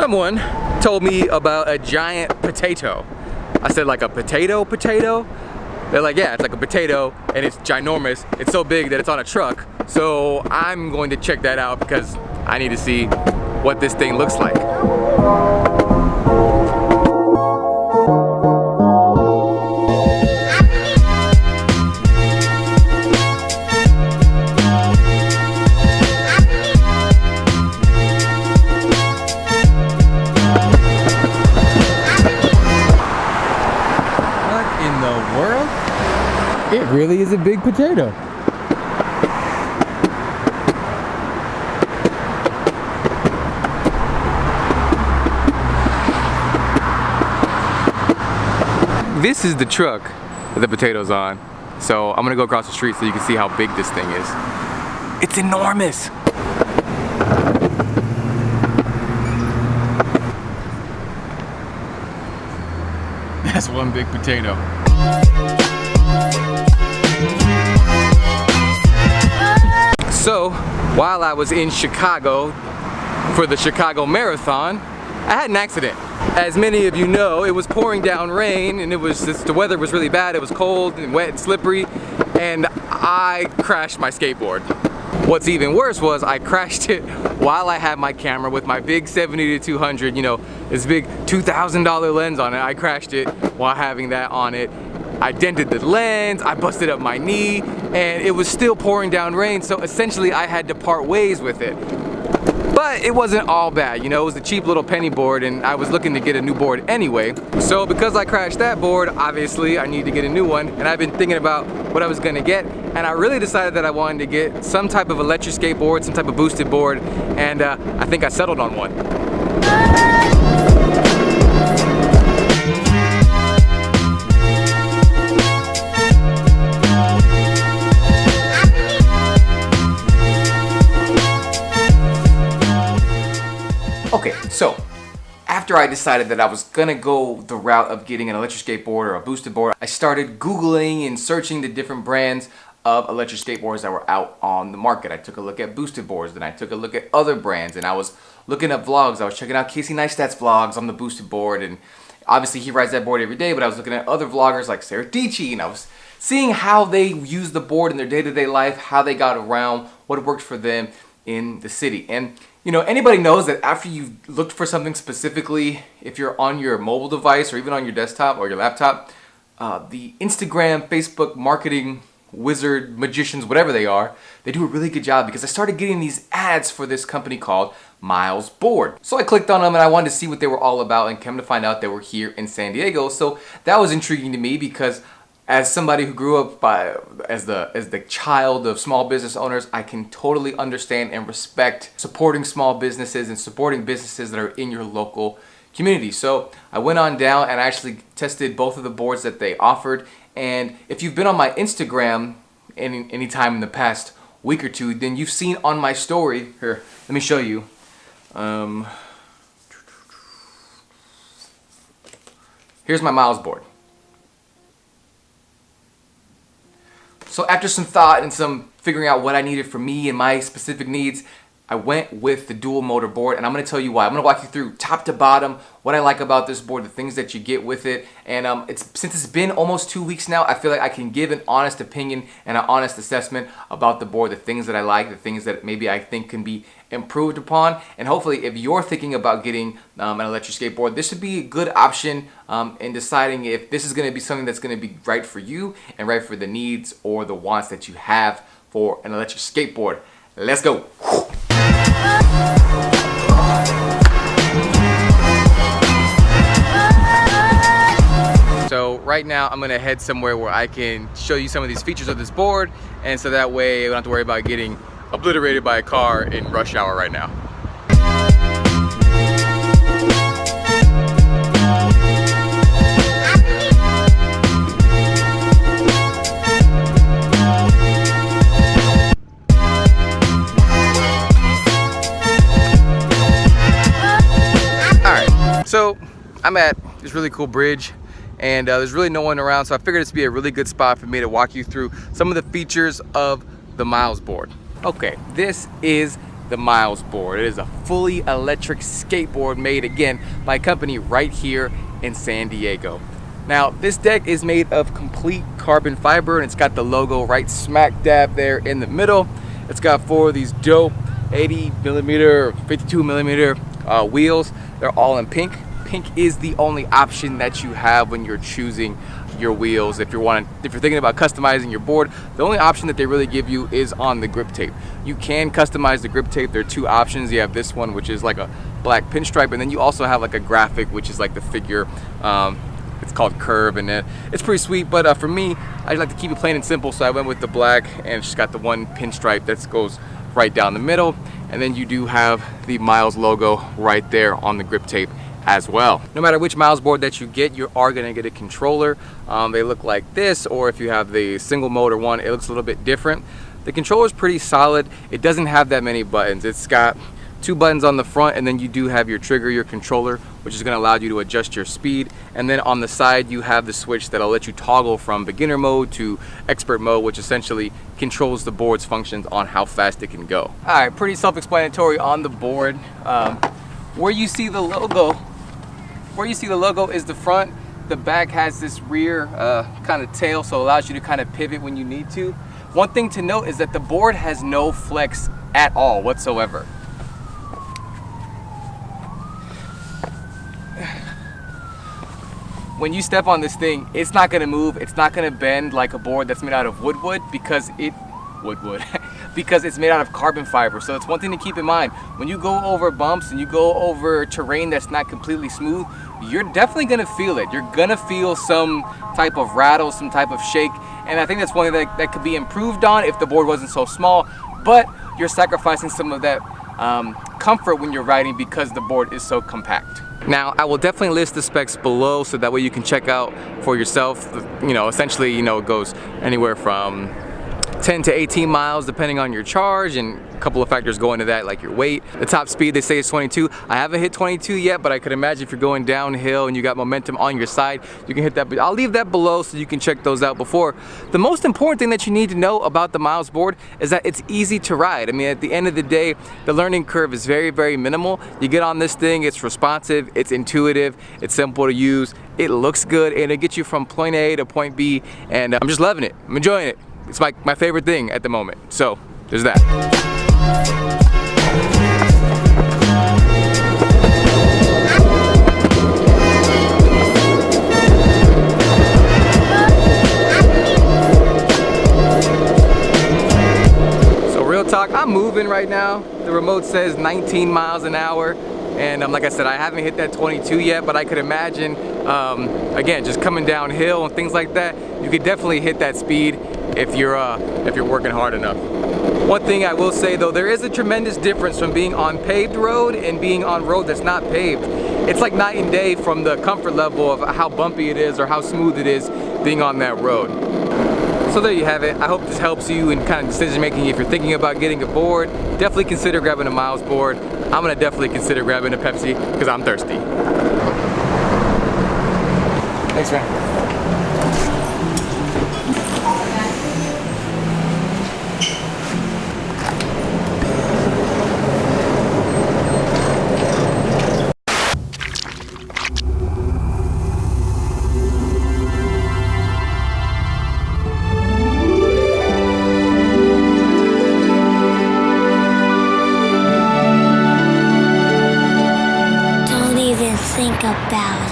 Someone told me about a giant potato. I said, like a potato? They're like, yeah, it's like a potato and it's ginormous. It's so big that it's on a truck. So I'm going to check that out because I need to see what this thing looks like. It really is a big potato. This is the truck that the potato's on. So I'm gonna go across the street so you can see how big this thing is. It's enormous. That's one big potato. So, while I was in Chicago for the Chicago Marathon, I had an accident. As many of you know, it was pouring down rain and the weather was really bad. It was cold and wet and slippery, and I crashed my skateboard. What's even worse was I crashed it while I had my camera with my big 70-200, you know, this big $2,000 lens on it. I crashed it while having that on it. I dented the lens, I busted up my knee, and it was still pouring down rain, so essentially I had to part ways with it. But it wasn't all bad, you know, it was a cheap little penny board and I was looking to get a new board anyway. So because I crashed that board, obviously I need to get a new one, and I've been thinking about what I was gonna get, and I really decided that I wanted to get some type of electric skateboard, some type of boosted board, and I think I settled on one. Okay, so after I decided that I was gonna go the route of getting an electric skateboard or a boosted board, I started Googling and searching the different brands of electric skateboards that were out on the market. I took a look at boosted boards, then I took a look at other brands, and I was looking up vlogs. I was checking out Casey Neistat's vlogs on the boosted board, and obviously he rides that board every day, but I was looking at other vloggers like Sarah Dici, and I was seeing how they use the board in their day-to-day life, how they got around, what worked for them in the city. And you know, anybody knows that after you've looked for something specifically, if you're on your mobile device or even on your desktop or your laptop, the Instagram, Facebook marketing wizard, magicians, whatever they are, they do a really good job, because I started getting these ads for this company called Miles Board. So I clicked on them and I wanted to see what they were all about, and came to find out they were here in San Diego. So that was intriguing to me, because as somebody who grew up as the child of small business owners, I can totally understand and respect supporting small businesses and supporting businesses that are in your local community. So I went on down and I actually tested both of the boards that they offered. And if you've been on my Instagram any time in the past week or two, then you've seen on my story, here, let me show you. Here's my Miles board. So after some thought and some figuring out what I needed for me and my specific needs, I went with the dual motor board, and I'm going to tell you why. I'm going to walk you through top to bottom what I like about this board, the things that you get with it, and since it's been almost 2 weeks now, I feel like I can give an honest opinion and an honest assessment about the board, the things that I like, the things that maybe I think can be improved upon, and hopefully if you're thinking about getting an electric skateboard, this would be a good option in deciding if this is going to be something that's going to be right for you and right for the needs or the wants that you have for an electric skateboard. Let's go. So right now I'm gonna head somewhere where I can show you some of these features of this board, and so that way I don't have to worry about getting obliterated by a car in rush hour right now. So I'm at this really cool bridge, and there's really no one around, so I figured this would be a really good spot for me to walk you through some of the features of the Miles board. Okay, this is the Miles board. It is a fully electric skateboard made again by a company right here in San Diego. Now this deck is made of complete carbon fiber and it's got the logo right smack dab there in the middle. It's got 4 of these dope 80mm, 52mm wheels. They're all in pink. Pink is the only option that you have when you're choosing your wheels. If you're thinking about customizing your board, the only option that they really give you is on the grip tape. You can customize the grip tape. There are 2 options. You have this one, which is like a black pinstripe, and then you also have like a graphic, which is like the figure. It's called Curve, and it's pretty sweet. But for me, I like to keep it plain and simple, so I went with the black, and it's just got the one pinstripe that goes right down the middle, and then you do have the Miles logo right there on the grip tape as well. No matter which Miles board that you get, you are going to get a controller. They look like this, or if you have the single motor one, it looks a little bit different. The controller is pretty solid. It doesn't have that many buttons. It's got 2 buttons on the front, and then you do have your trigger, your controller, which is going to allow you to adjust your speed. And then on the side, you have the switch that'll let you toggle from beginner mode to expert mode, which essentially controls the board's functions on how fast it can go. All right, pretty self-explanatory on the board. Where you see the logo is the front. The back has this rear kind of tail, so it allows you to kind of pivot when you need to. One thing to note is that the board has no flex at all whatsoever. When you step on this thing, it's not gonna move. It's not gonna bend like a board that's made out of wood because because it's made out of carbon fiber. So it's one thing to keep in mind. When you go over bumps and you go over terrain that's not completely smooth, you're definitely gonna feel it. You're gonna feel some type of rattle, some type of shake. And I think that's one thing that could be improved on if the board wasn't so small, but you're sacrificing some of that comfort when you're riding because the board is so compact. Now, I will definitely list the specs below so that way you can check out for yourself. Essentially, it goes anywhere from 10 to 18 miles depending on your charge, and a couple of factors go into that, like your weight. The top speed they say is 22. I haven't hit 22 yet, but I could imagine if you're going downhill and you got momentum on your side, you can hit that. But I'll leave that below so you can check those out before. The most important thing that you need to know about the Miles board is that it's easy to ride. I mean, at the end of the day, the learning curve is very, very minimal. You get on this thing, it's responsive, it's intuitive, it's simple to use, it looks good, and it gets you from point A to point B, and I'm just loving it. I'm enjoying it. It's my favorite thing at the moment. So there's that. So real talk, I'm moving right now. The remote says 19 miles an hour. And like I said, I haven't hit that 22 yet, but I could imagine, again, just coming downhill and things like that, you could definitely hit that speed if you're working hard enough. One thing I will say though, there is a tremendous difference from being on paved road and being on road that's not paved. It's like night and day from the comfort level of how bumpy it is or how smooth it is being on that road. So there you have it. I hope this helps you in kind of decision making. If you're thinking about getting a board, definitely consider grabbing a Miles board. I'm gonna definitely consider grabbing a Pepsi because I'm thirsty. Thanks, man. Think about